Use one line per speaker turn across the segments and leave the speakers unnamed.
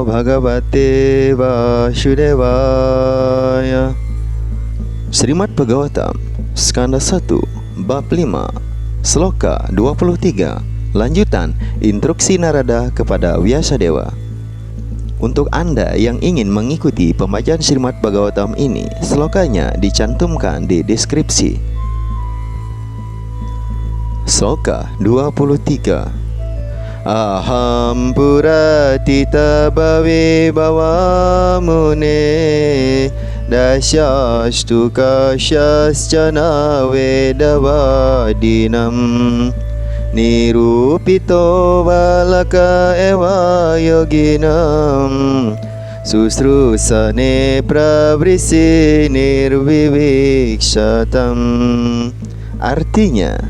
Namo Bhagavate Vasudevaya. Srimad Bhagavatam, Skanda 1, Bab 5, Sloka 23. Lanjutan instruksi Narada kepada Vyasadeva. Untuk Anda yang ingin mengikuti pembacaan Srimad Bhagavatam ini, slokanya dicantumkan di deskripsi. Sloka 23. Aham puratita bhave bhavamune dasyastu kasyascana vedavadinam nirupito valaka eva yoginam susrusane pravrisi nirviviksatam. Artinya,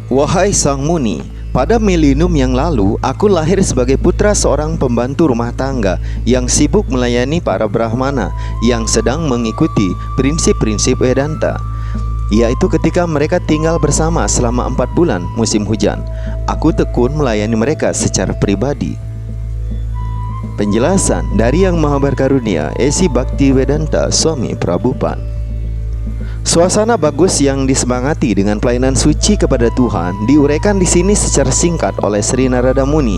wahai Sang Muni, pada milenium yang lalu, aku lahir sebagai putra seorang pembantu rumah tangga yang sibuk melayani para Brahmana yang sedang mengikuti prinsip-prinsip Vedanta, yaitu ketika mereka tinggal bersama selama 4 bulan musim hujan. Aku tekun melayani mereka secara pribadi. Penjelasan dari Yang Maha Berkarunia, Esi Bhaktivedanta Swami Prabhupada. Suasana bagus yang disemangati dengan pelayanan suci kepada Tuhan diuraikan di sini secara singkat oleh Sri Narada Muni.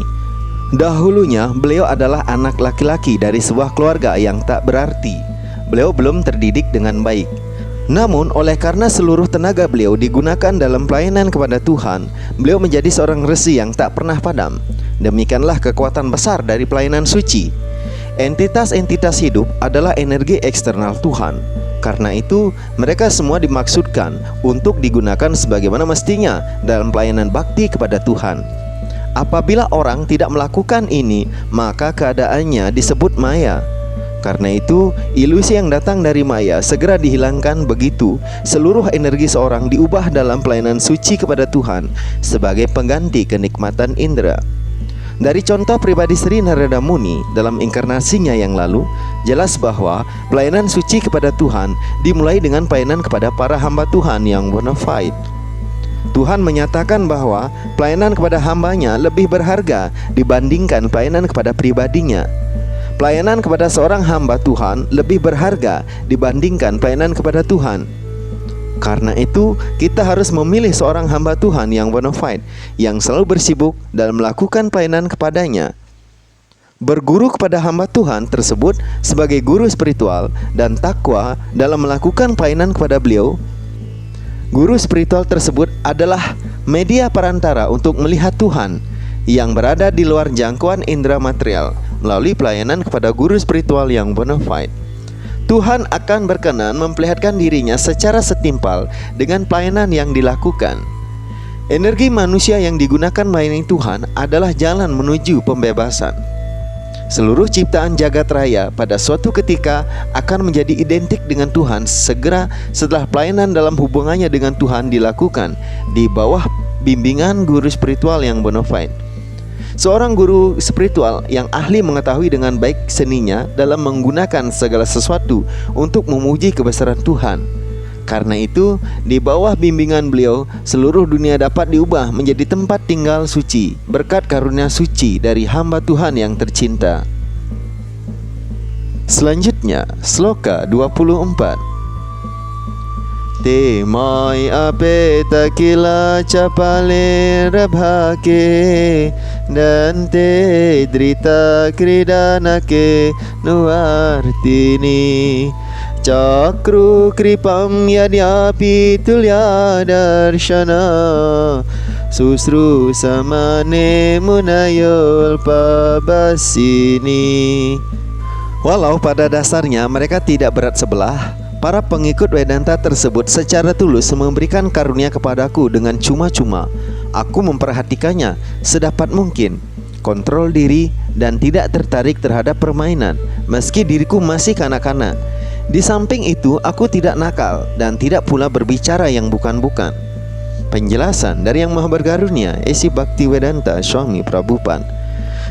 Dahulunya beliau adalah anak laki-laki dari sebuah keluarga yang tak berarti. Beliau belum terdidik dengan baik. Namun oleh karena seluruh tenaga beliau digunakan dalam pelayanan kepada Tuhan, beliau menjadi seorang resi yang tak pernah padam. Demikianlah kekuatan besar dari pelayanan suci. Entitas-entitas hidup adalah energi eksternal Tuhan. Karena itu, mereka semua dimaksudkan untuk digunakan sebagaimana mestinya dalam pelayanan bakti kepada Tuhan. Apabila orang tidak melakukan ini, maka keadaannya disebut maya. Karena itu, ilusi yang datang dari maya segera dihilangkan, begitu seluruh energi seorang diubah dalam pelayanan suci kepada Tuhan sebagai pengganti kenikmatan indera. Dari contoh pribadi Sri Narada Muni dalam inkarnasinya yang lalu, jelas bahwa pelayanan suci kepada Tuhan dimulai dengan pelayanan kepada para hamba Tuhan yang bona fide. Tuhan menyatakan bahwa pelayanan kepada hambanya lebih berharga dibandingkan pelayanan kepada pribadinya. Pelayanan kepada seorang hamba Tuhan lebih berharga dibandingkan pelayanan kepada Tuhan. Karena itu, kita harus memilih seorang hamba Tuhan yang bona fide, yang selalu bersibuk dalam melakukan pelayanan kepadanya. Berguru kepada hamba Tuhan tersebut sebagai guru spiritual dan takwa dalam melakukan pelayanan kepada beliau. Guru spiritual tersebut adalah media perantara untuk melihat Tuhan yang berada di luar jangkauan indera material melalui pelayanan kepada guru spiritual yang bona fide. Tuhan akan berkenan memperlihatkan dirinya secara setimpal dengan pelayanan yang dilakukan. Energi manusia yang digunakan melayani Tuhan adalah jalan menuju pembebasan. Seluruh ciptaan jagat raya pada suatu ketika akan menjadi identik dengan Tuhan segera setelah pelayanan dalam hubungannya dengan Tuhan dilakukan di bawah bimbingan guru spiritual yang bona fide. Seorang guru spiritual yang ahli mengetahui dengan baik seninya dalam menggunakan segala sesuatu untuk memuji kebesaran Tuhan. Karena itu, di bawah bimbingan beliau, seluruh dunia dapat diubah menjadi tempat tinggal suci berkat karunia suci dari hamba Tuhan yang tercinta. Selanjutnya, Sloka 24. Te mai ape takila capale rabhake dan te drita kridanake nuartini cakru kripam yadyapi tulya darshana susru samane munayul pabasini. Walau pada dasarnya mereka tidak berat sebelah, para pengikut Vedanta tersebut secara tulus memberikan karunia kepadaku dengan cuma-cuma. Aku memperhatikannya sedapat mungkin, kontrol diri dan tidak tertarik terhadap permainan, meski diriku masih kanak-kanak. Di samping itu, aku tidak nakal dan tidak pula berbicara yang bukan-bukan. Penjelasan dari Yang Maha Berkarunia, Esi Bhaktivedanta Swami Prabhupada.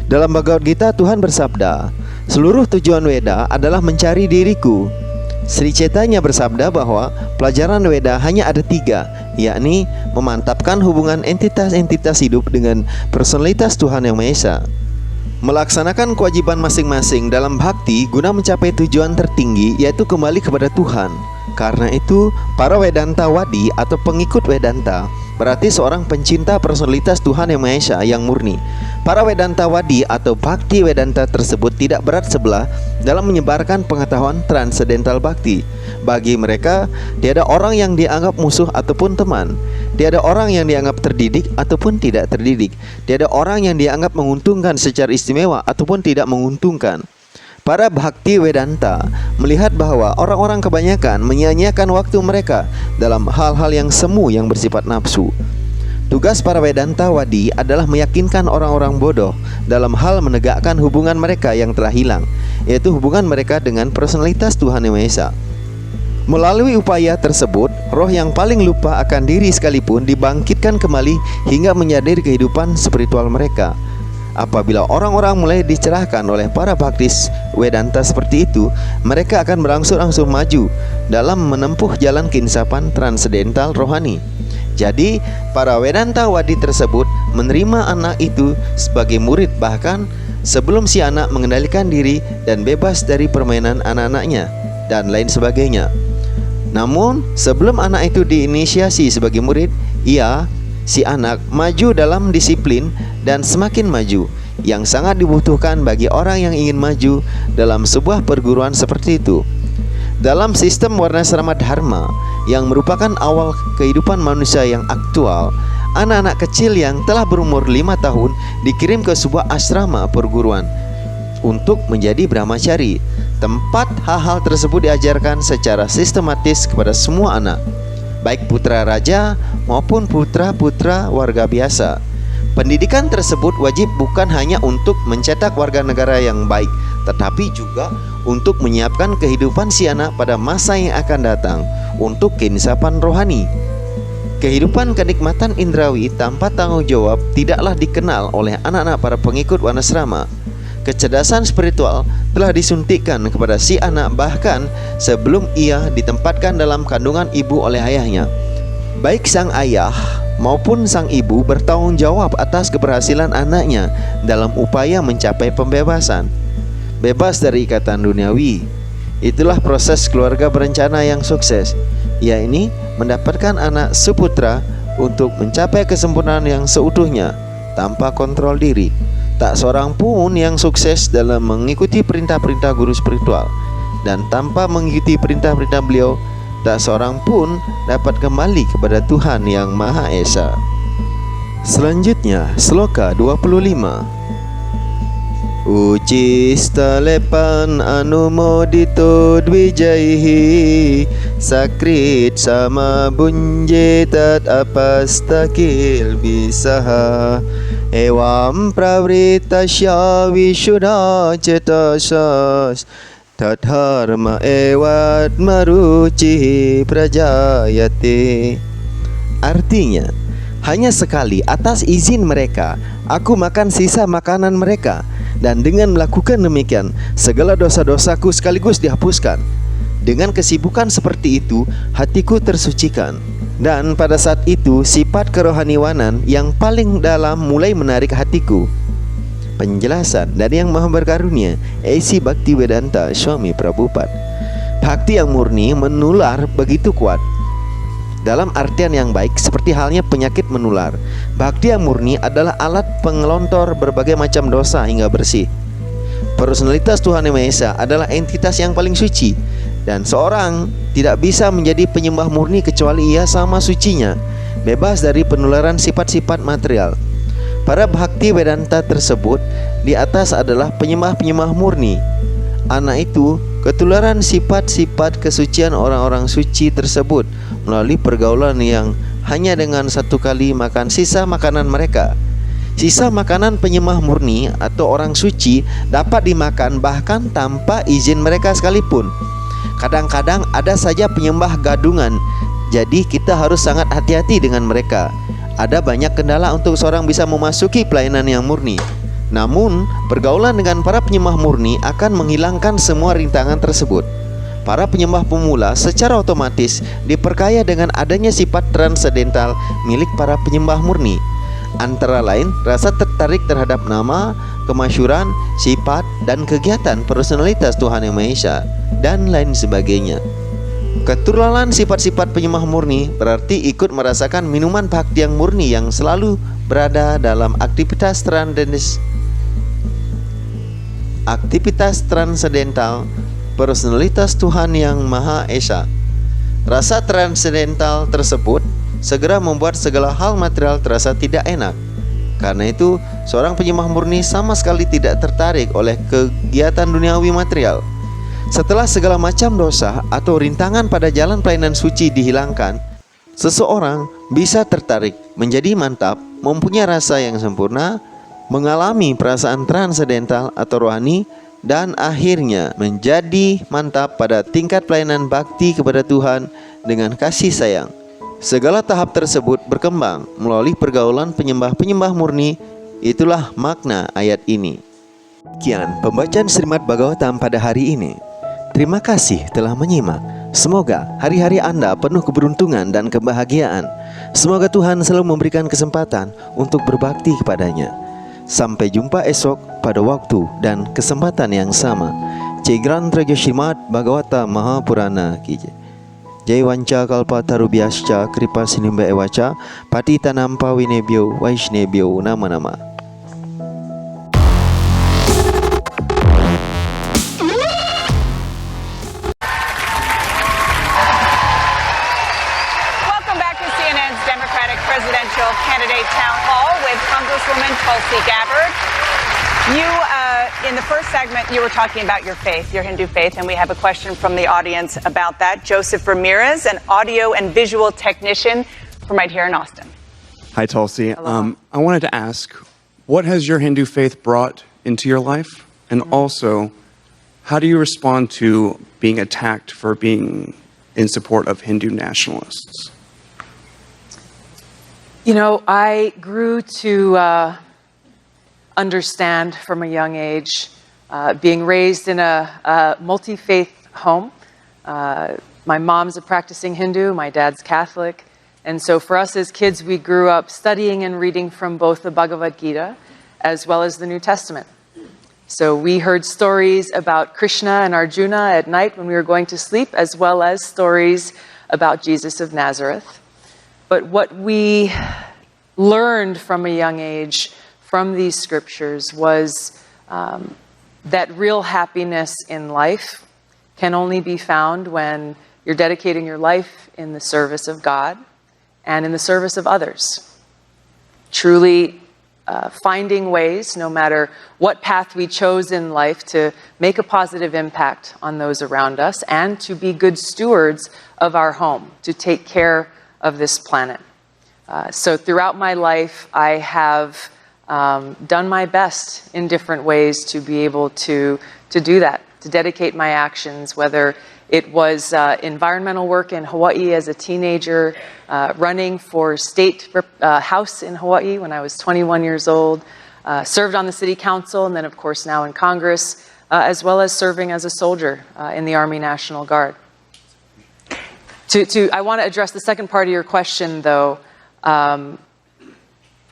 Dalam Bhagavad Gita, Tuhan bersabda, seluruh tujuan Weda adalah mencari diriku. Sri Chaitanya bersabda bahwa pelajaran Weda hanya ada 3, yakni memantapkan hubungan entitas-entitas hidup dengan personalitas Tuhan Yang Maha Esa. melaksanakan kewajiban masing-masing dalam bakti guna mencapai tujuan tertinggi, yaitu kembali kepada Tuhan. Karena itu, para Vedanta Wadi atau pengikut Vedanta berarti seorang pencinta personalitas Tuhan Yang Maha Esa yang murni. Para Vedanta Wadi atau Bhakti Vedanta tersebut tidak berat sebelah dalam menyebarkan pengetahuan transendental bakti. Bagi mereka, tiada orang yang dianggap musuh ataupun teman. Tiada orang yang dianggap terdidik ataupun tidak terdidik. Tiada orang yang dianggap menguntungkan secara istimewa ataupun tidak menguntungkan. Para Bhakti Vedanta melihat bahwa orang-orang kebanyakan menyia-nyiakan waktu mereka dalam hal-hal yang semu yang bersifat nafsu. Tugas para Vedanta Wadi adalah meyakinkan orang-orang bodoh dalam hal menegakkan hubungan mereka yang telah hilang, yaitu hubungan mereka dengan personalitas Tuhan Yang Maha Esa. Melalui upaya tersebut, roh yang paling lupa akan diri sekalipun dibangkitkan kembali hingga menyadari kehidupan spiritual mereka. Apabila orang-orang mulai dicerahkan oleh para bhaktis Vedanta seperti itu, mereka akan berangsur-angsur maju dalam menempuh jalan keinsapan transendental rohani. Jadi, para Vedanta Wadi tersebut menerima anak itu sebagai murid bahkan sebelum si anak mengendalikan diri dan bebas dari permainan anak-anaknya dan lain sebagainya. Namun, sebelum anak itu diinisiasi sebagai murid, si anak maju dalam disiplin dan semakin maju, yang sangat dibutuhkan bagi orang yang ingin maju dalam sebuah perguruan seperti itu. Dalam sistem Warnasrama Dharma yang merupakan awal kehidupan manusia yang aktual, anak-anak kecil yang telah berumur 5 tahun dikirim ke sebuah asrama perguruan untuk menjadi brahmachari. Tempat hal-hal tersebut diajarkan secara sistematis kepada semua anak, baik putra raja maupun putra-putra warga biasa. Pendidikan tersebut wajib bukan hanya untuk mencetak warga negara yang baik, tetapi juga untuk menyiapkan kehidupan si anak pada masa yang akan datang untuk keinsapan rohani. Kehidupan kenikmatan indrawi tanpa tanggung jawab tidaklah dikenal oleh anak-anak para pengikut Warnasrama. Kecerdasan spiritual telah disuntikkan kepada si anak bahkan sebelum ia ditempatkan dalam kandungan ibu oleh ayahnya. Baik sang ayah maupun sang ibu bertanggung jawab atas keberhasilan anaknya dalam upaya mencapai pembebasan, bebas dari ikatan duniawi. Itulah proses keluarga berencana yang sukses, yaitu mendapatkan anak seputra untuk mencapai kesempurnaan yang seutuhnya tanpa kontrol diri. Tak seorang pun yang sukses dalam mengikuti perintah-perintah guru spiritual, dan tanpa mengikuti perintah-perintah beliau, tak seorang pun dapat kembali kepada Tuhan Yang Maha Esa. Selanjutnya, sloka 25. Ucista lepan anumodito dwijaihi sakrit sama bunjetat apastakil bisaha evam pravritasya vishuddha cetasas tadharma evat maruci prajayate. Artinya, hanya sekali atas izin mereka aku makan sisa makanan mereka, dan dengan melakukan demikian segala dosa-dosaku sekaligus dihapuskan. Dengan kesibukan seperti itu hatiku tersucikan, dan pada saat itu sifat kerohaniwanan yang paling dalam mulai menarik hatiku. Penjelasan dari Yang Maha Berkarunia, A.C. Bhaktivedanta Swami Prabhupada. Bhakti yang murni menular begitu kuat, dalam artian yang baik seperti halnya penyakit menular. Bhakti yang murni adalah alat pengelontor berbagai macam dosa hingga bersih. Personalitas Tuhan Yang Maha Esa adalah entitas yang paling suci, dan seorang tidak bisa menjadi penyembah murni kecuali ia sama sucinya, bebas dari penularan sifat-sifat material. Para Bhakti Vedanta tersebut di atas adalah penyembah-penyembah murni. Anak itu ketularan sifat-sifat kesucian orang-orang suci tersebut melalui pergaulan yang hanya dengan satu kali makan sisa makanan mereka. Sisa makanan penyembah murni atau orang suci dapat dimakan bahkan tanpa izin mereka sekalipun. Kadang-kadang ada saja penyembah gadungan, jadi kita harus sangat hati-hati dengan mereka. Ada banyak kendala untuk seorang bisa memasuki pelayanan yang murni. Namun, pergaulan dengan para penyembah murni akan menghilangkan semua rintangan tersebut. Para penyembah pemula secara otomatis diperkaya dengan adanya sifat transendental milik para penyembah murni. Antara lain, rasa tertarik terhadap nama, kemasyuran, sifat, dan kegiatan personalitas Tuhan Yang Maha Esa, dan lain sebagainya. Ketulalan sifat-sifat penyembah murni berarti ikut merasakan minuman bhakti yang murni yang selalu berada dalam aktivitas transendental personalitas Tuhan Yang Maha Esa. Rasa transendental tersebut segera membuat segala hal material terasa tidak enak. Karena itu, seorang penyembah murni sama sekali tidak tertarik oleh kegiatan duniawi material. Setelah segala macam dosa atau rintangan pada jalan pelayanan suci dihilangkan, seseorang bisa tertarik, menjadi mantap, mempunyai rasa yang sempurna, mengalami perasaan transendental atau rohani, dan akhirnya menjadi mantap pada tingkat pelayanan bakti kepada Tuhan dengan kasih sayang. Segala tahap tersebut berkembang melalui pergaulan penyembah-penyembah murni. Itulah makna ayat ini. Sekian pembacaan Srimad Bhagavatam pada hari ini. Terima kasih telah menyimak. Semoga hari-hari Anda penuh keberuntungan dan kebahagiaan. Semoga Tuhan selalu memberikan kesempatan untuk berbakti kepadanya. Sampai jumpa esok pada waktu dan kesempatan yang sama. Jai Gran Traja Srimad Bhagavatam Mahapurana Ki Jai. Jai Wanca Kalpa Tarubhyascha Kripa Sinimba Ewacha Patita Nampa Winebhyo Vaishnebhyo Nama-nama.
Welcome back to CNN's Democratic Presidential Candidate Town Hall with Congresswoman Tulsi Gabbard. In the first segment, you were talking about your faith, your Hindu faith, and we have a question from the audience about that. Joseph Ramirez, an audio and visual technician from right here in Austin.
Hi, Tulsi.
Hello.
I wanted to ask, what has your Hindu faith brought into your life? And also, how do you respond to being attacked for being in support of Hindu nationalists?
You know, I grew to understand from a young age, being raised in a multi-faith home. My mom's a practicing Hindu, my dad's Catholic. And so for us as kids, we grew up studying and reading from both the Bhagavad Gita as well as the New Testament. So we heard stories about Krishna and Arjuna at night when we were going to sleep, as well as stories about Jesus of Nazareth. But what we learned from a young age from these scriptures was that real happiness in life can only be found when you're dedicating your life in the service of God and in the service of others. Truly finding ways, no matter what path we chose in life, to make a positive impact on those around us and to be good stewards of our home, to take care of this planet. So throughout my life, I have done my best in different ways to be able to do that, to dedicate my actions, whether it was environmental work in Hawaii as a teenager, running for state house in Hawaii when I was 21 years old, served on the city council, and then of course now in Congress, as well as serving as a soldier in the Army National Guard. I want to address the second part of your question, though.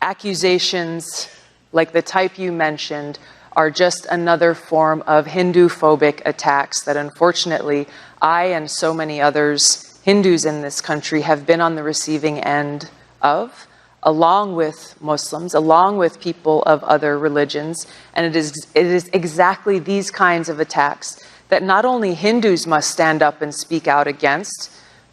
Accusations like the type you mentioned are just another form of Hindu-phobic attacks that unfortunately I and so many others, Hindus in this country, have been on the receiving end of, along with Muslims, along with people of other religions. And it is exactly these kinds of attacks that not only Hindus must stand up and speak out against,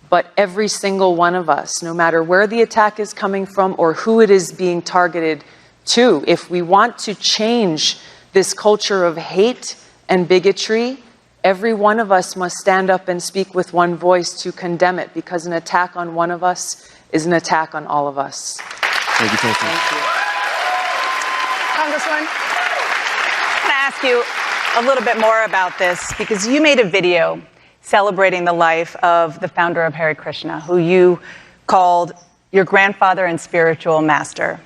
but every single one of us, no matter where the attack is coming from or who it is being targeted to. If we want to change this culture of hate and bigotry, every one of us must stand up and speak with one voice to condemn it, because an attack on one of us is an attack on all of us.
Thank you, Tulsi.
Thank you.
Congresswoman, I want to ask you a little bit more about this, because you made a video celebrating the life of the founder of Hare Krishna, who you called your grandfather and spiritual master.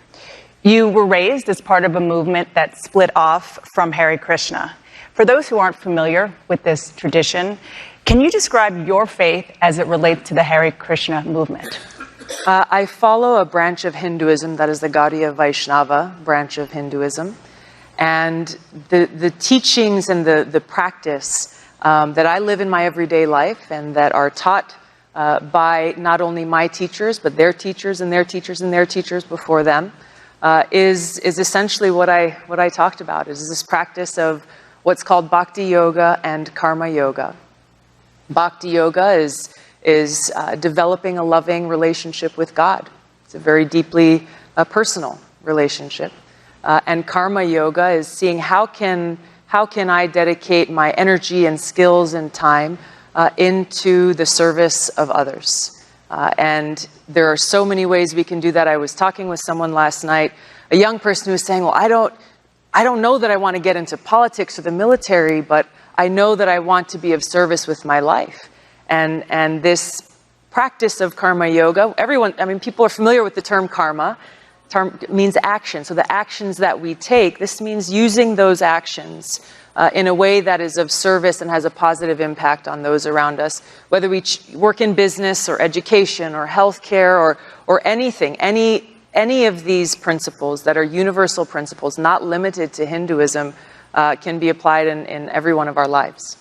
You were raised as part of a movement that split off from Hare Krishna. For those who aren't familiar with this tradition, can you describe your faith as it relates to the Hare Krishna movement?
I follow a branch of Hinduism that is the Gaudiya Vaishnava branch of Hinduism. And the teachings and the practice that I live in my everyday life and that are taught by not only my teachers, but their teachers and their teachers and their teachers before them, is essentially what I talked about, is this practice of what's called Bhakti Yoga and Karma Yoga. Bhakti Yoga is developing a loving relationship with God. It's a very deeply personal relationship. And Karma Yoga is seeing how can I dedicate my energy and skills and time into the service of others. And there are so many ways we can do that. I was talking with someone last night, a young person who was saying, well, I don't know that I want to get into politics or the military, but I know that I want to be of service with my life. And this practice of Karma Yoga, people are familiar with the term karma. Term means action. So the actions that we take, this means using those actions in a way that is of service and has a positive impact on those around us, whether we work in business or education or healthcare or anything, any of these principles that are universal principles, not limited to Hinduism, can be applied in every one of our lives.